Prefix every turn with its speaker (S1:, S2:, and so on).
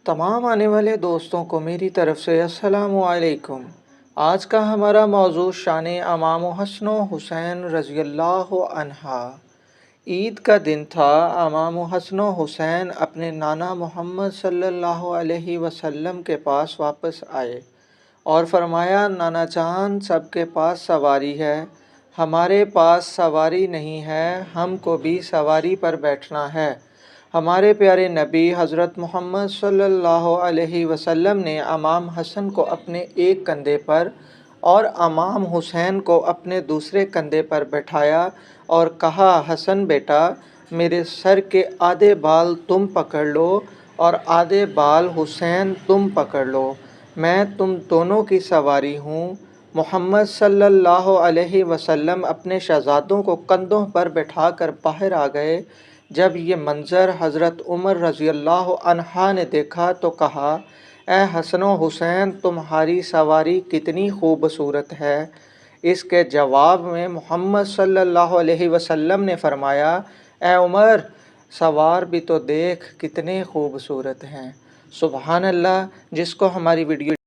S1: तमाम आने वाले दोस्तों को मेरी तरफ से अस्सलामु अलैकुम। आज का हमारा मौजू शान इमाम हसन हुसैन रज़ी अल्लाह अन्हा। ईद का दिन था। इमाम हसन हुसैन अपने नाना मोहम्मद सल्लल्लाहु अलैहि वसल्लम के पास वापस आए और फरमाया, नाना जान, सबके पास सवारी है, हमारे पास सवारी नहीं है, हमको भी सवारी पर बैठना है। हमारे प्यारे नबी हज़रत मोहम्मद सल्लल्लाहु अलैहि वसल्लम ने इमाम हसन को अपने एक कंधे पर और इमाम हुसैन को अपने दूसरे कंधे पर बैठाया और कहा, हसन बेटा, मेरे सर के आधे बाल तुम पकड़ लो और आधे बाल हुसैन तुम पकड़ लो। मैं तुम दोनों की सवारी हूँ। मोहम्मद सल्लल्लाहु अलैहि वसल्लम अपने शहज़ादों को कंधों पर बैठाकर बाहर आ गए। जब ये मंज़र हज़रत उमर रज़ी अल्लाह अन्हा ने देखा तो कहा, ए हसन व हुसैन, तुम्हारी सवारी कितनी खूबसूरत है। इसके जवाब में मोहम्मद सल्लल्लाहु अलैहि वसल्लम ने फरमाया, ए उमर, सवार भी तो देख कितने खूबसूरत हैं। सुबहान अल्लाह। जिसको हमारी वीडियो